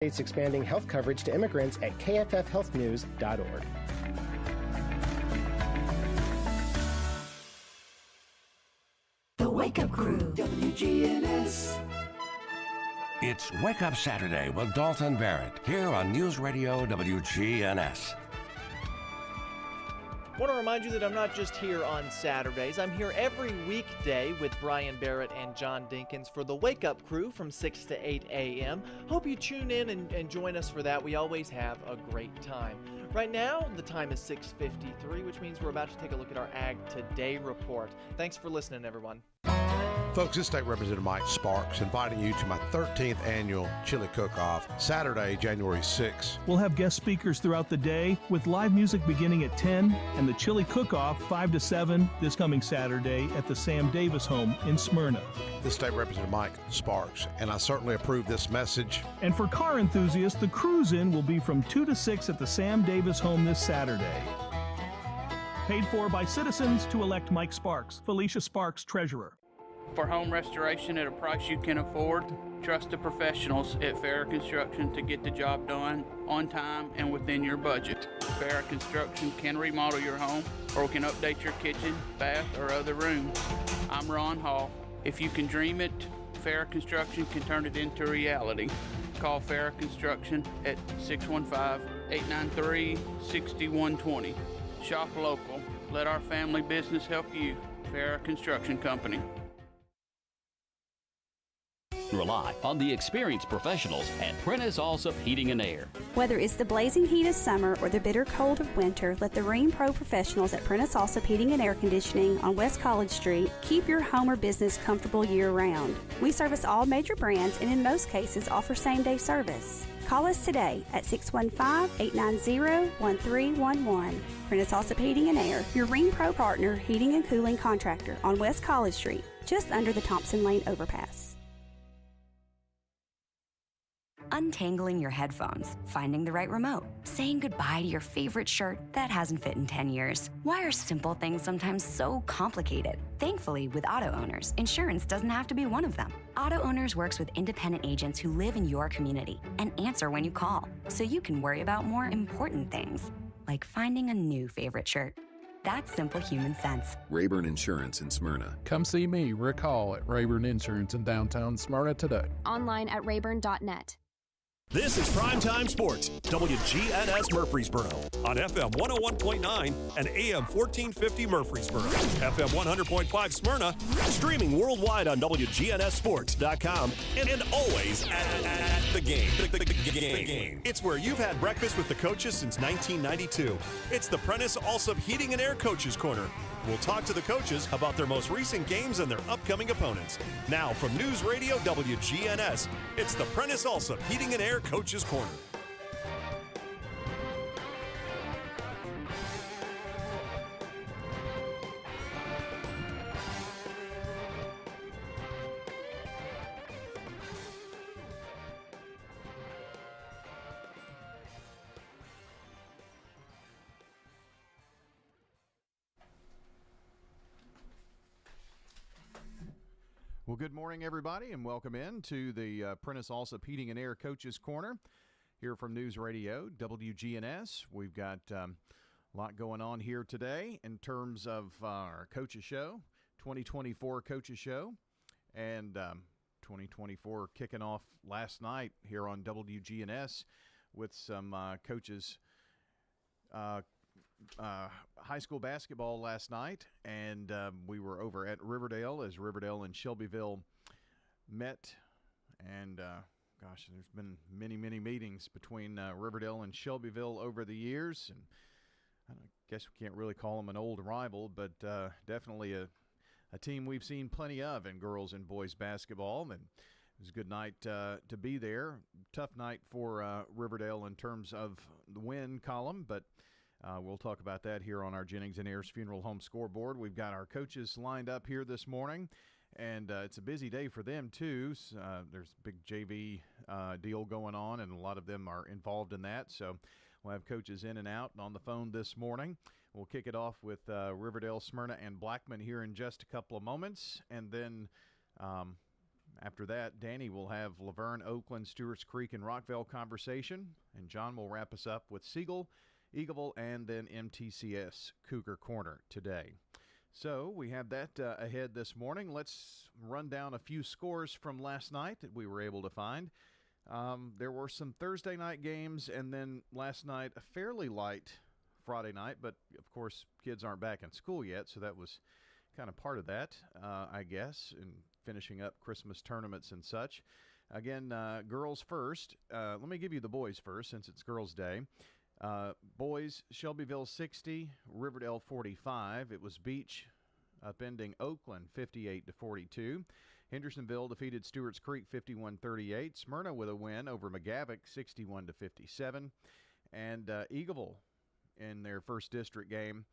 States expanding health coverage to immigrants at kffhealthnews.org. The Wake Up Crew, WGNS. It's Wake Up Saturday with Dalton Barrett here on News Radio WGNS. I want to remind you that I'm not just here on Saturdays. I'm here every weekday with Brian Barrett and John Dinkins for the Wake Up Crew from 6 to 8 a.m. Hope you tune in and join us for that. We always have a great time. Right now, the time is 6:53, which means we're about to take a look at our Ag Today report. Thanks for listening, everyone. Folks, this is State Representative Mike Sparks inviting you to my 13th annual Chili Cook-Off, Saturday, January 6th. We'll have guest speakers throughout the day with live music beginning at 10 and the Chili Cook-Off 5 to 7 this coming Saturday at the Sam Davis home in Smyrna. This is State Representative Mike Sparks, and I certainly approve this message. And for car enthusiasts, the cruise-in will be from 2 to 6 at the Sam Davis home this Saturday. Paid for by citizens to elect Mike Sparks, Felicia Sparks, Treasurer. For home restoration at a price you can afford, trust the professionals at Farrah Construction to get the job done on time and within your budget. Farrah Construction can remodel your home or can update your kitchen, bath, or other room. I'm Ron Hall. If you can dream it, Farrah Construction can turn it into reality. Call Farrah Construction at 615-893-6120. Shop local. Let our family business help you. Farrah Construction Company. Rely on the experienced professionals at Prentice Allsup Heating and Air. Whether it's the blazing heat of summer or the bitter cold of winter, let the Rheem Pro professionals at Prentice Allsup Heating and Air Conditioning on West College Street keep your home or business comfortable year-round. We service all major brands and in most cases offer same-day service. Call us today at 615-890-1311. Prentice Allsup Heating and Air, your Rheem Pro partner heating and cooling contractor on West College Street, just under the Thompson Lane overpass. Untangling your headphones, finding the right remote, saying goodbye to your favorite shirt that hasn't fit in 10 years. Why are simple things sometimes so complicated? Thankfully, with auto owners, insurance doesn't have to be one of them. Auto Owners works with independent agents who live in your community and answer when you call, so you can worry about more important things, like finding a new favorite shirt. That's simple human sense. Rayburn Insurance in Smyrna. Come see me, Rick Hall, at Rayburn Insurance in downtown Smyrna today. Online at rayburn.net. This is Primetime Sports, WGNS Murfreesboro, on FM 101.9 and AM 1450 Murfreesboro, FM 100.5 Smyrna, streaming worldwide on WGNSSports.com, and always at the game. The game. It's where you've had breakfast with the coaches since 1992. It's the Prentice Allsup Heating and Air Coaches Corner. We'll talk to the coaches about their most recent games and their upcoming opponents. Now from News Radio WGNS, it's the Prentice Allsup Heating and Air Coaches Corner. Well, good morning, everybody, and welcome in to the Prentice Allsup Heating and Air Coaches Corner here from News Radio WGNS. We've got a lot going on here today in terms of our Coaches Show, 2024 Coaches Show, and 2024 kicking off last night here on WGNS with some coaches high school basketball last night, and we were over at Riverdale as Riverdale and Shelbyville met, and gosh, there's been many meetings between Riverdale and Shelbyville over the years, and I guess we can't really call them an old rival, but definitely a team we've seen plenty of in girls and boys basketball, and it was a good night to be there. Tough night for Riverdale in terms of the win column, but we'll talk about that here on our Jennings and Ayers Funeral Home scoreboard. We've got our coaches lined up here this morning, and it's a busy day for them, too. There's a big JV deal going on, and a lot of them are involved in that. So we'll have coaches in and out and on the phone this morning. We'll kick it off with Riverdale, Smyrna, and Blackman here in just a couple of moments. And then After that, Danny will have Laverne, Oakland, Stewart's Creek, and Rockville conversation, and John will wrap us up with Siegel, Eagleville, and then MTCS Cougar Corner today. So we have that ahead this morning. Let's run down a few scores from last night that we were able to find. There were some Thursday night games, and then last night a fairly light Friday night, but of course kids aren't back in school yet, so that was kind of part of that, I guess, in finishing up Christmas tournaments and such. Again, girls first. Let me give you the boys first since it's Girls' Day. Boys, Shelbyville 60, Riverdale 45. It was Beach upending Oakland 58-42. Hendersonville defeated Stewart's Creek 51-38. Smyrna with a win over McGavock 61-57. And Eagleville in their first district game,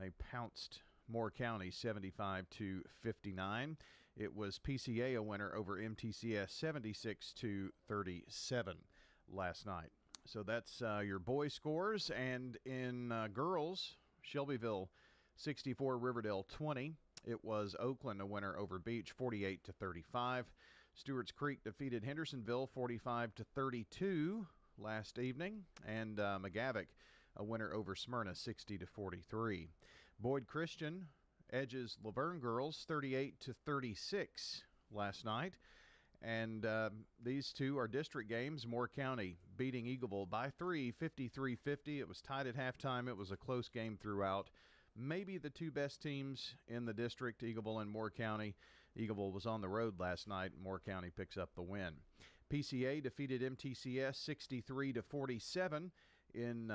they pounced Moore County 75-59. It was PCA a winner over MTCS 76-37 last night. So that's your boys scores. And in girls, Shelbyville 64, Riverdale 20. It was Oakland a winner over Beach 48-35. Stewart's Creek defeated Hendersonville 45-32 last evening. And McGavock a winner over Smyrna 60-43. Boyd Christian edges Laverne girls 38-36 last night. And these two are district games. Moore County beating Eagleville by 3, 53-50. It was tied at halftime. It was a close game throughout. Maybe the two best teams in the district, Eagleville and Moore County. Eagleville was on the road last night. Moore County picks up the win. PCA defeated MTCS 63-47 in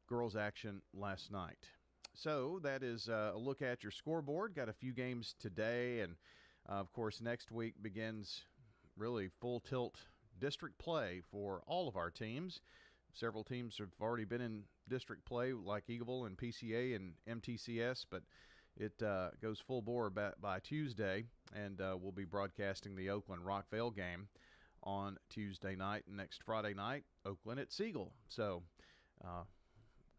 girls action last night. So that is a look at your scoreboard. Got a few games today, and of course, next week begins really full tilt district play for all of our teams. Several teams have already been in district play, like Eagleville and PCA and MTCS, but it goes full bore by Tuesday, and we'll be broadcasting the Oakland-Rockville game on Tuesday night, and next Friday night, Oakland at Siegel. So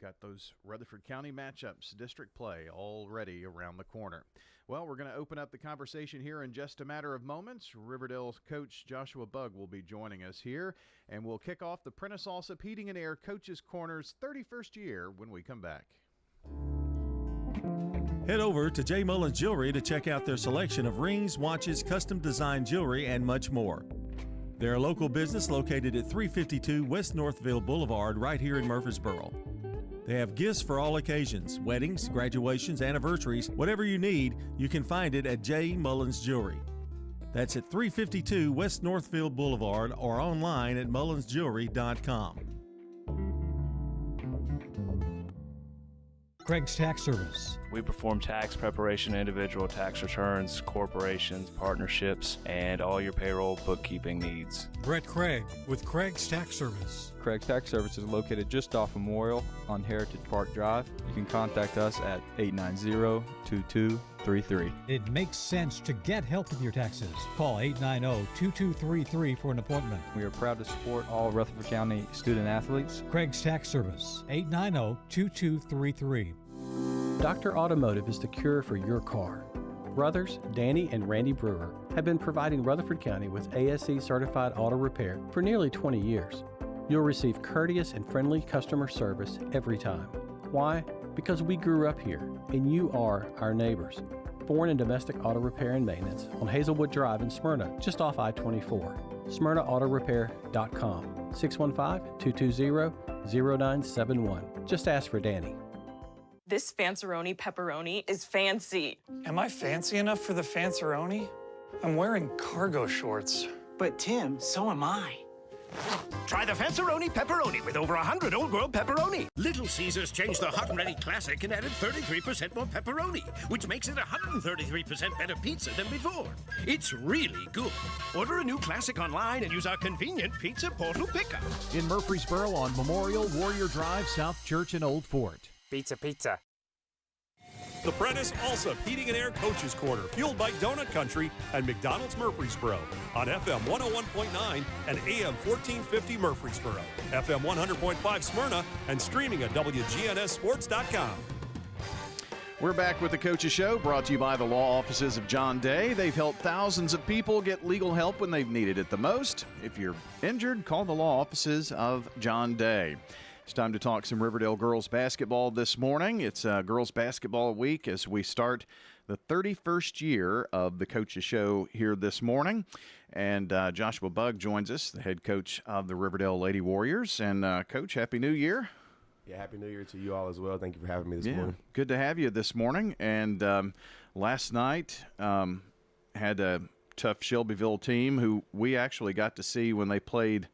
got those Rutherford County matchups, district play, already around the corner. Well, we're going to open up the conversation here in just a matter of moments. Riverdale coach Joshua Bugg will be joining us here, and we'll kick off the Prentice Allsup Heating and Air Coaches Corner's 31st year when we come back. Head over to J. Mullins Jewelry to check out their selection of rings, watches, custom design jewelry, and much more. They're a local business located at 352 West Northville Boulevard right here in Murfreesboro. They have gifts for all occasions, weddings, graduations, anniversaries, whatever you need, you can find it at J. Mullins Jewelry. That's at 352 West Northville Boulevard or online at mullinsjewelry.com. Craig's Tax Service. We perform tax preparation, individual tax returns, corporations, partnerships, and all your payroll bookkeeping needs. Brett Craig with Craig's Tax Service. Craig's Tax Service is located just off Memorial on Heritage Park Drive. You can contact us at 890-2233. It makes sense to get help with your taxes. Call 890-2233 for an appointment. We are proud to support all Rutherford County student athletes. Craig's Tax Service, 890-2233. Dr. Automotive is the cure for your car. Brothers Danny and Randy Brewer have been providing Rutherford County with ASE certified auto repair for nearly 20 years. You'll receive courteous and friendly customer service every time. Why? Because we grew up here, and you are our neighbors. Foreign and domestic auto repair and maintenance on Hazelwood Drive in Smyrna, just off I-24. SmyrnaAutoRepair.com, 615-220-0971. Just ask for Danny. This Fanceroni pepperoni is fancy. Am I fancy enough for the Fanceroni? I'm wearing cargo shorts. But Tim, so am I. Try the Fanceroni pepperoni with over 100 old-world pepperoni. Little Caesars changed the Hot and Ready Classic and added 33% more pepperoni, which makes it 133% better pizza than before. It's really good. Order a new classic online and use our convenient Pizza Portal pickup. In Murfreesboro on Memorial, Warrior Drive, South Church, and Old Fort. Pizza. The Prentice Allsup Heating and Air Coaches Corner, fueled by Donut Country and McDonald's Murfreesboro on FM 101.9 and AM 1450 Murfreesboro, FM 100.5 Smyrna, and streaming at WGNSSports.com. We're back with the Coaches Show, brought to you by the law offices of John Day. They've helped thousands of people get legal help when they've needed it the most. If you're injured, call the law offices of John Day. It's time to talk some Riverdale girls basketball this morning. It's girls basketball week as we start the 31st year of the Coaches Show here this morning. And Joshua Bugg joins us, the head coach of the Riverdale Lady Warriors. And Coach, Happy New Year. Yeah, Happy New Year to you all as well. Thank you for having me this morning. Good to have you this morning. And last night had a tough Shelbyville team who we actually got to see when they played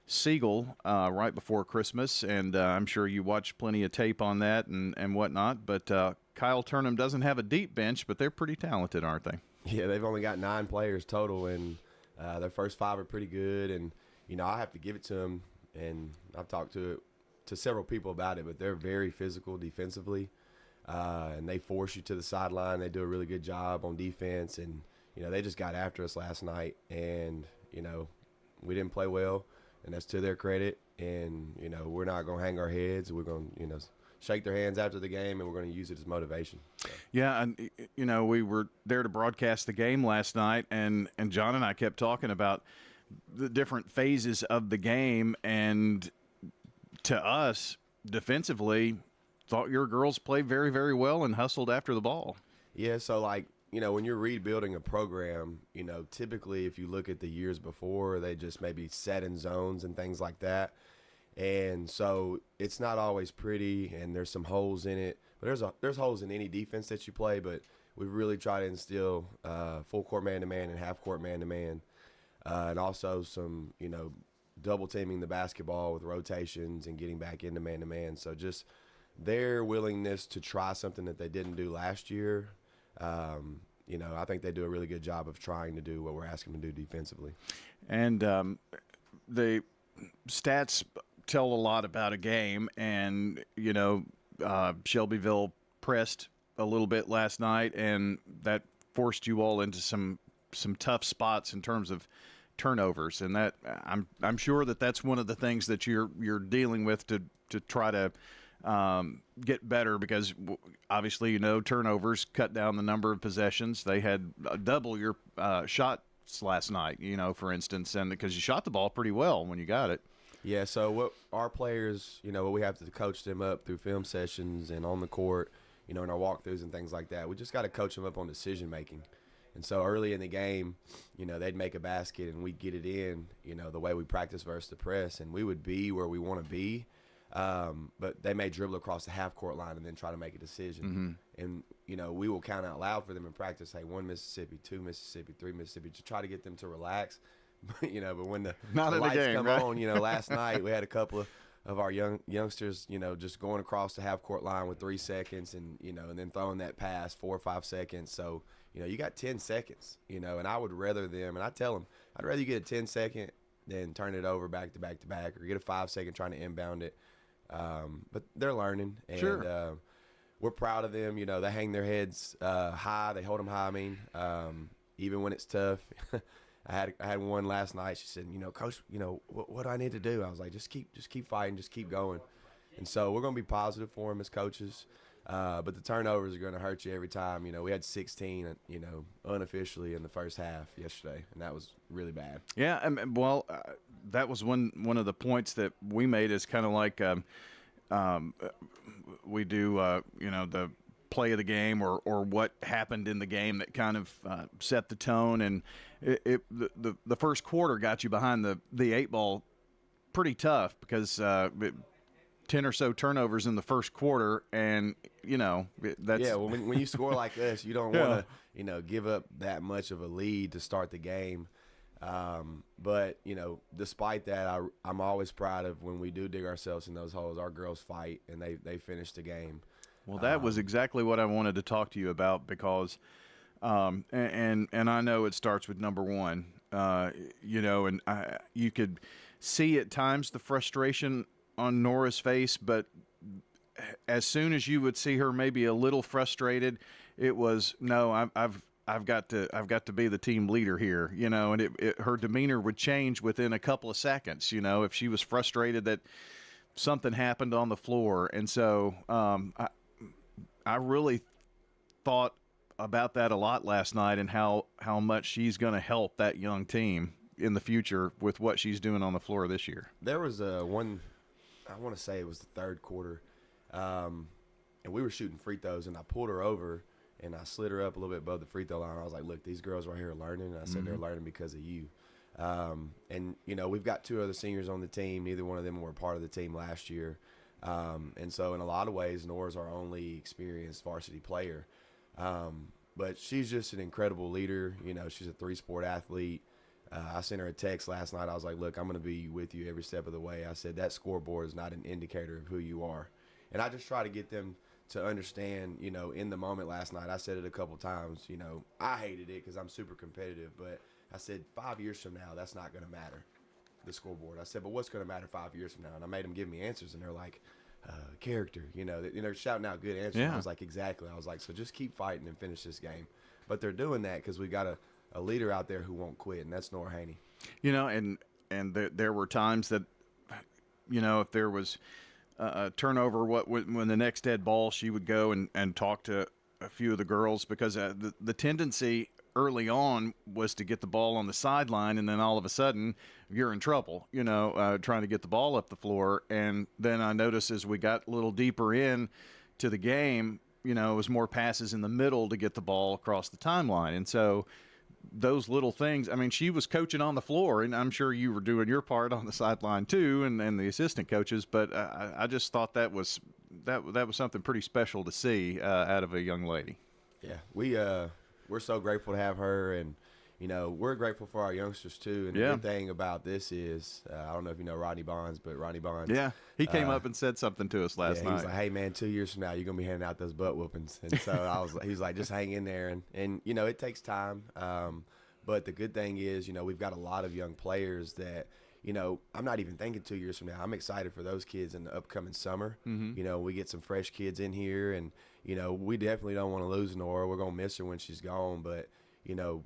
Siegel right before Christmas. And I'm sure you watched plenty of tape on that and whatnot. But Kyle Turnham doesn't have a deep bench, but they're pretty talented, aren't they? Yeah, they've only got 9 players total, and their first 5 are pretty good. And, you know, I have to give it to them, and I've talked to several people about it, but they're very physical defensively, and they force you to the sideline. They do a really good job on defense, and, you know, they just got after us last night, and, you know, we didn't play well, and that's to their credit. And, you know, we're not going to hang our heads. We're going to, you know, shake their hands after the game, and we're going to use it as motivation. So. Yeah, and, you know, we were there to broadcast the game last night, and John and I kept talking about the different phases of the game, and to us, defensively, thought your girls played very, very well and hustled after the ball. Yeah, so, like, you know, when you're rebuilding a program, you know, typically if you look at the years before, they just maybe set in zones and things like that. And so it's not always pretty, and there's some holes in it. But there's holes in any defense that you play, but we really try to instill full court man-to-man and half-court man-to-man, and also some, you know, double teaming the basketball with rotations and getting back into man-to-man. So just their willingness to try something that they didn't do last year, you know, I think they do a really good job of trying to do what we're asking them to do defensively. And the stats tell a lot about a game, and, you know, Shelbyville pressed a little bit last night, and that forced you all into some tough spots in terms of turnovers, and that I'm sure that's one of the things that you're dealing with to try to get better, because obviously, you know, turnovers cut down the number of possessions. They had double your shots last night, you know, for instance, and because you shot the ball pretty well when you got it. Yeah, so what our players, you know, we have to coach them up through film sessions and on the court, you know, in our walkthroughs and things like that. We just got to coach them up on decision making. And so early in the game, you know, they'd make a basket and we'd get it in, you know, the way we practice versus the press, and we would be where we want to be. But they may dribble across the half-court line and then try to make a decision. Mm-hmm. And, you know, we will count out loud for them in practice, hey, 1 Mississippi, 2 Mississippi, 3 Mississippi, to try to get them to relax. You know, but when the lights come on, you know, last night we had a couple of our youngsters, you know, just going across the half-court line with 3 seconds and, you know, and then throwing that pass 4 or 5 seconds. So, you know, you got 10 seconds, you know, and I would rather them, and I tell them, I'd rather you get a 10-second than turn it over back to back to back, or get a 5-second trying to inbound it. But they're learning, and sure. We're proud of them. You know, they hang their heads high. They hold them high, I mean, even when it's tough. I had one last night. She said, you know, Coach, you know, what do I need to do? I was like, just keep fighting, just keep going. And so we're going to be positive for them as coaches. But the turnovers are going to hurt you every time. You know, we had 16, you know, unofficially in the first half yesterday, and that was really bad. Yeah, well, that was one of the points that we made is kind of like we do, you know, the play of the game or what happened in the game that kind of set the tone. And the first quarter got you behind the 8 ball pretty tough because 10 or so turnovers in the first quarter, and you know that's well, when you score like this, you don't want to, you know, give up that much of a lead to start the game. But you know, despite that, I'm always proud of when we do dig ourselves in those holes. Our girls fight and they finish the game. Well, that was exactly what I wanted to talk to you about, because and I know it starts with number one, you know, and you could see at times the frustration on Nora's face, but as soon as you would see her maybe a little frustrated, it was, no, I've got to be the team leader here, you know, and her demeanor would change within a couple of seconds, you know, if she was frustrated that something happened on the floor. And so I really thought about that a lot last night and how much she's going to help that young team in the future with what she's doing on the floor this year. There was one, I want to say it was the third quarter, and we were shooting free throws, and I pulled her over, and I slid her up a little bit above the free throw line. I was like, look, these girls right here are learning. And I said, they're learning because of you. And, you know, we've got 2 other seniors on the team. Neither one of them were part of the team last year. And so in a lot of ways, Nora's our only experienced varsity player. But she's just an incredible leader. You know, she's a 3-sport athlete. I sent her a text last night. I was like, look, I'm going to be with you every step of the way. I said, that scoreboard is not an indicator of who you are. And I just try to get them to understand, you know, in the moment last night, I said it a couple times, you know, I hated it because I'm super competitive, but I said 5 years from now, that's not going to matter, the scoreboard. I said, but what's going to matter 5 years from now? And I made them give me answers, and they're like, character, you know, they're shouting out good answers. Yeah. I was like, exactly. I was like, so just keep fighting and finish this game. But they're doing that because we got a leader out there who won't quit, and that's Nora Haney. You know, and there were times that, you know, if there was a turnover, when the next dead ball, she would go and talk to a few of the girls, because the tendency early on was to get the ball on the sideline, and then all of a sudden you're in trouble, you know, trying to get the ball up the floor. And then I noticed as we got a little deeper in to the game, you know, it was more passes in the middle to get the ball across the timeline. And so those little things, I mean, she was coaching on the floor, and I'm sure you were doing your part on the sideline too, and the assistant coaches, but I just thought that was something pretty special to see out of a young lady. Yeah, we're so grateful to have her, and you know, we're grateful for our youngsters too. And the good thing about this is, I don't know if you know Rodney Bonds, but Rodney Bonds. Yeah, he came up and said something to us last night. He's like, hey man, 2 years from now, you're going to be handing out those butt whoopings. And so he's like, just hang in there. And you know, it takes time. But the good thing is, you know, we've got a lot of young players that, you know, I'm not even thinking 2 years from now. I'm excited for those kids in the upcoming summer. You know, we get some fresh kids in here, and, you know, we definitely don't want to lose Nora. We're going to miss her when she's gone. But, you know,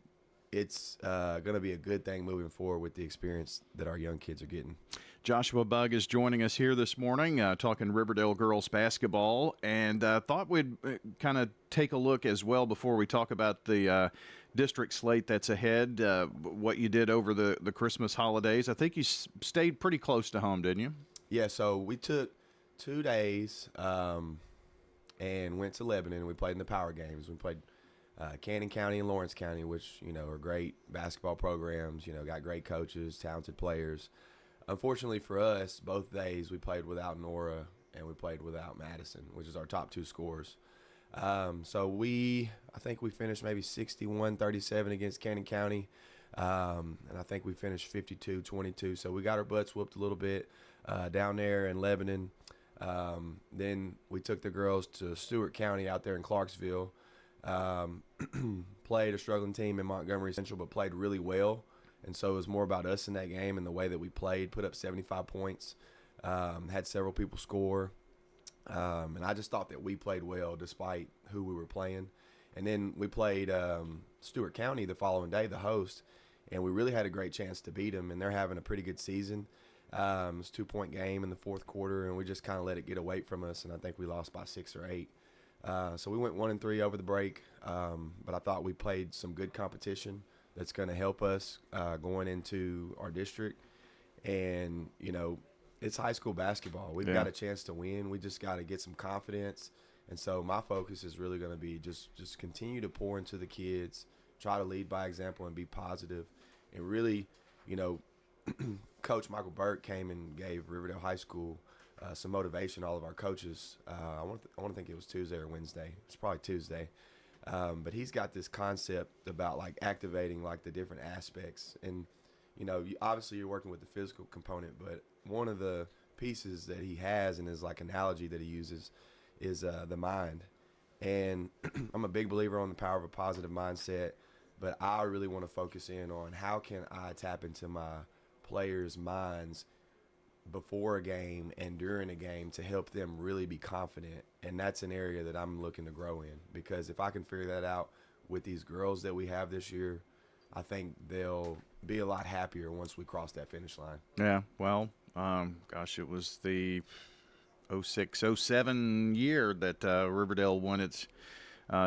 it's going to be a good thing moving forward with the experience that our young kids are getting. Joshua Bugg is joining us here this morning, talking Riverdale girls basketball, and thought we'd kind of take a look as well before we talk about the district slate that's ahead, what you did over the Christmas holidays. I think you stayed pretty close to home, didn't you? Yeah, so we took 2 days and went to Lebanon. We played in the power games. We played Cannon County and Lawrence County, which, you know, are great basketball programs, you know, got great coaches, talented players. Unfortunately for us, both days we played without Nora and we played without Madison, which is our top 2 scorers. So I think we finished maybe 61-37 against Cannon County, and I think we finished 52-22. So we got our butts whooped a little bit down there in Lebanon. Then we took the girls to Stewart County out there in Clarksville. Played a struggling team in Montgomery Central, but played really well. And so it was more about us in that game and the way that we played, put up 75 points, had several people score. And I just thought that we played well despite who we were playing. And then we played Stewart County the following day, the host, and we really had a great chance to beat them, and they're having a pretty good season. It was a 2-point game in the fourth quarter, and we just kind of let it get away from us, and I think we lost by 6 or 8. So we went 1-3 over the break, but I thought we played some good competition that's going to help us going into our district. And, you know, it's high school basketball. We've got a chance to win. We just got to get some confidence. And so my focus is really going to be just continue to pour into the kids, try to lead by example and be positive. And really, you know, Coach Michael Burke came and gave Riverdale High School some motivation, all of our coaches. I want to think it was Tuesday or Wednesday. It's probably Tuesday. But he's got this concept about, like, activating, like, the different aspects. And, you know, obviously you're working with the physical component, but one of the pieces that he has and his, like, analogy that he uses is the mind. And I'm a big believer on the power of a positive mindset, but I really want to focus in on how can I tap into my players' minds before a game and during a game to help them really be confident. And that's an area that I'm looking to grow in, because if I can figure that out with these girls that we have this year, I think they'll be a lot happier once we cross that finish line. Yeah, well, gosh, it was the 06-07 year that Riverdale won its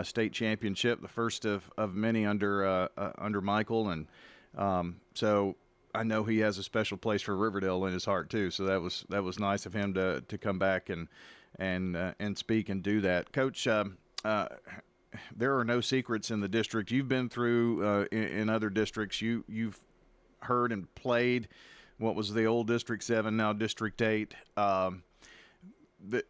state championship, the first of many under Michael, and so I know he has a special place for Riverdale in his heart too. So that was nice of him to come back and speak and do that. Coach, there are no secrets in the district. You've been through in other districts. You've heard and played what was the old District 7, now District 8.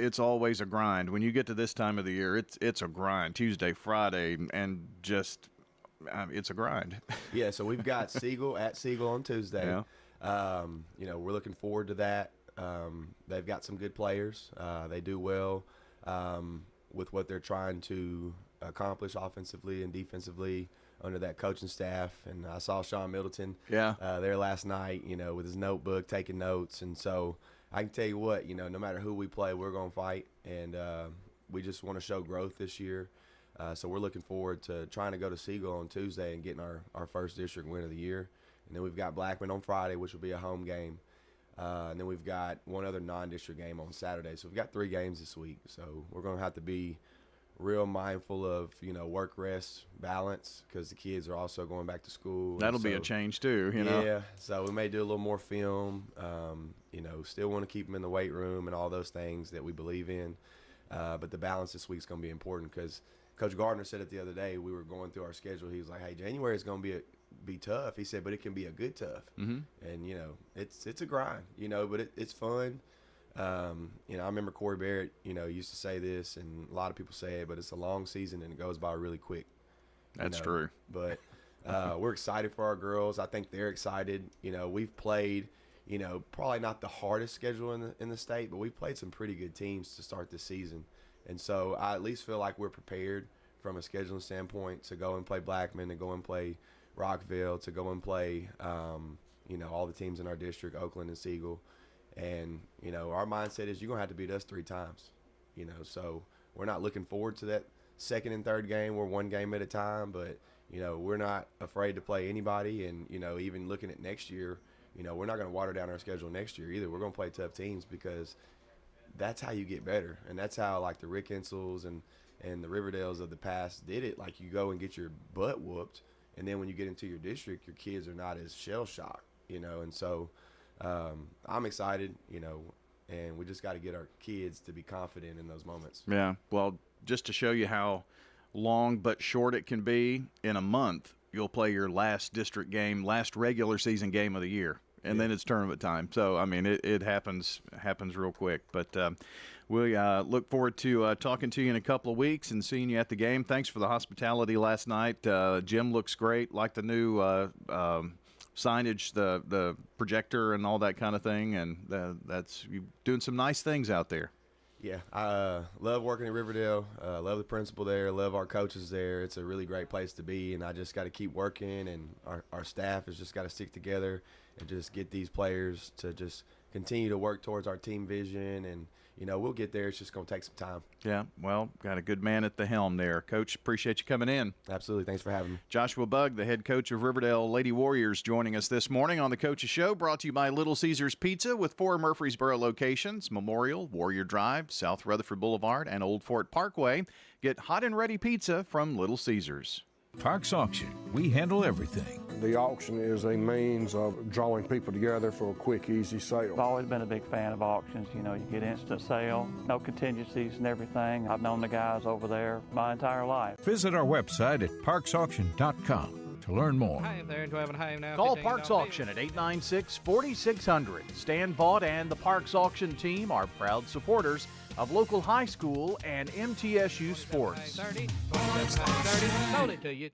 It's always a grind. When you get to this time of the year, it's a grind. Tuesday, Friday, and just it's a grind. Yeah, so we've got Siegel at Siegel on Tuesday. Yeah. We're looking forward to that. They've got some good players. They do well with what they're trying to accomplish offensively and defensively under that coaching staff. And I saw Sean Middleton there last night, with his notebook taking notes. And so I can tell you what, no matter who we play, we're going to fight. And we just want to show growth this year. So we're looking forward to trying to go to Siegel on Tuesday and getting our first district win of the year. And then we've got Blackman on Friday, which will be a home game. And then we've got one other non-district game on Saturday. So we've got 3 games this week. So we're going to have to be real mindful of, work, rest, balance, because the kids are also going back to school. That'll be a change too, Yeah, so we may do a little more film, still want to keep them in the weight room and all those things that we believe in. But the balance this week is going to be important because Coach Gardner said it the other day. We were going through our schedule. He was like, hey, January is going to be tough. He said, but it can be a good tough. Mm-hmm. And, it's a grind, but it's fun. I remember Corey Barrett, used to say this, and a lot of people say it, but it's a long season and it goes by really quick. That's true. But we're excited for our girls. I think they're excited. We've played, probably not the hardest schedule in the state, but we played some pretty good teams to start this season. And so I at least feel like we're prepared from a scheduling standpoint to go and play Blackman, to go and play Rockville, to go and play, all the teams in our district, Oakland and Siegel. And, our mindset is you're going to have to beat us 3 times, so we're not looking forward to that second and third game. We're one game at a time, but, we're not afraid to play anybody. And, even looking at next year, we're not going to water down our schedule next year either. We're going to play tough teams because that's how you get better. And that's how, like, the Rick Ensels and the Riverdales of the past did it. Like, you go and get your butt whooped, and then when you get into your district, your kids are not as shell-shocked, and so I'm excited, and we just got to get our kids to be confident in those moments. Yeah, well, just to show you how long but short it can be, in a month you'll play your last district game, last regular season game of the year, and then it's tournament time. So, I mean, it happens real quick. But we look forward to talking to you in a couple of weeks and seeing you at the game. Thanks for the hospitality last night. Gym looks great, like the new signage, the projector and all that kind of thing, and that's you doing some nice things out there. Yeah, I love working at Riverdale. Love the principal there. Love our coaches there. It's a really great place to be, and I just got to keep working, and our staff has just got to stick together and just get these players to just continue to work towards our team vision, and we'll get there. It's just going to take some time. Yeah, well, got a good man at the helm there. Coach, appreciate you coming in. Absolutely. Thanks for having me. Joshua Bugg, the head coach of Riverdale Lady Warriors, joining us this morning on the Coach's Show, brought to you by Little Caesars Pizza with 4 Murfreesboro locations: Memorial, Warrior Drive, South Rutherford Boulevard, and Old Fort Parkway. Get hot and ready pizza from Little Caesars. Parks Auction. We handle everything. The auction is a means of drawing people together for a quick, easy sale. I've always been a big fan of auctions. You get instant sale, no contingencies and everything. I've known the guys over there my entire life. Visit our website at parksauction.com to learn more. Hi there, 12 and a half now. Call Parks Auction at 896-4600. Stan Vaught and the Parks Auction team are proud supporters of local high school and MTSU sports. 30, sold it to you.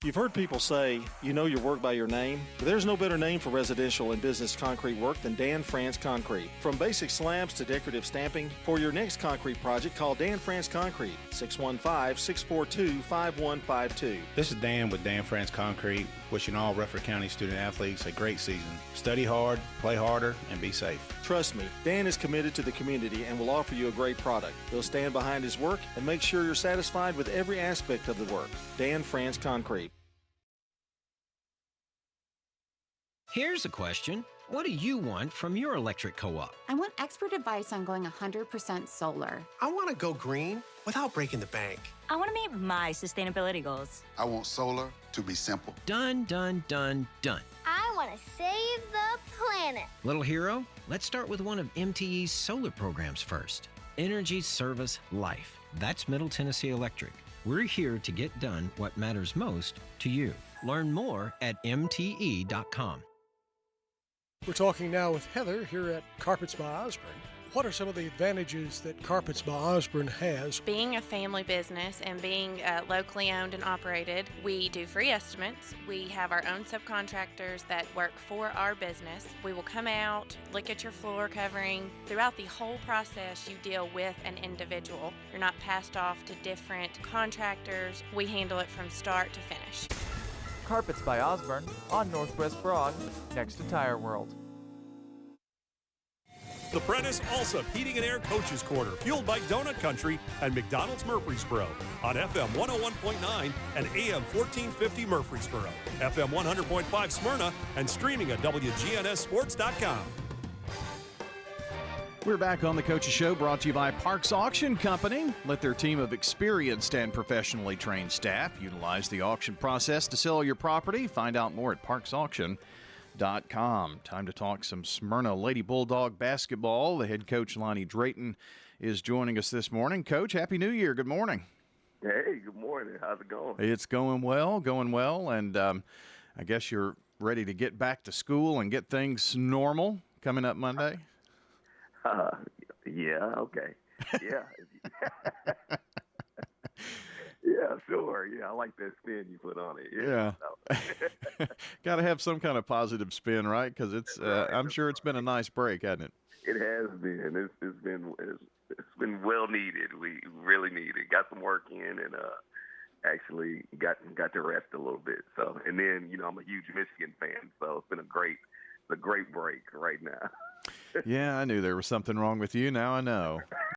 You've heard people say, you know your work by your name, but there's no better name for residential and business concrete work than Dan France Concrete. From basic slabs to decorative stamping, for your next concrete project, call Dan France Concrete, 615-642-5152. This is Dan with Dan France Concrete, wishing all Rutherford County student athletes a great season. Study hard, play harder, and be safe. Trust me, Dan is committed to the community and will offer you a great product. He'll stand behind his work and make sure you're satisfied with every aspect of the work. Dan France Concrete. Here's a question. What do you want from your electric co-op? I want expert advice on going 100% solar. I want to go green without breaking the bank. I want to meet my sustainability goals. I want solar to be simple. Done, done, done, done. I want to save the planet. Little hero, let's start with one of MTE's solar programs first. Energy Service Life. That's Middle Tennessee Electric. We're here to get done what matters most to you. Learn more at mte.com. We're talking now with Heather here at Carpets by Osborne. What are some of the advantages that Carpets by Osborne has? Being a family business and being locally owned and operated, we do free estimates. We have our own subcontractors that work for our business. We will come out, look at your floor covering. Throughout the whole process, you deal with an individual. You're not passed off to different contractors. We handle it from start to finish. Carpets by Osborne on Northwest Broad, next to Tire World. The Prentice Alsop Heating and Air Coaches Corner, fueled by Donut Country and McDonald's Murfreesboro on FM 101.9 and AM 1450 Murfreesboro, FM 100.5 Smyrna, and streaming at WGNSSports.com. We're back on the Coaches Show, brought to you by Parks Auction Company. Let their team of experienced and professionally trained staff utilize the auction process to sell your property. Find out more at parksauction.com. Time to talk some Smyrna Lady Bulldog basketball. The head coach, Lonnie Drayton, is joining us this morning. Coach, Happy New Year. Good morning. Hey, good morning. How's it going? It's going well. And I guess you're ready to get back to school and get things normal coming up Monday. Yeah, okay. Yeah. Yeah, sure. Yeah, I like that spin you put on it. Yeah. Got to have some kind of positive spin, right? Because it's I'm sure it's been a nice break, hasn't it? It has been. It's been well needed. We really needed it. Got some work in and actually got to rest a little bit. So, and then, I'm a huge Michigan fan, so it's been a great break right now. Yeah, I knew there was something wrong with you. Now I know.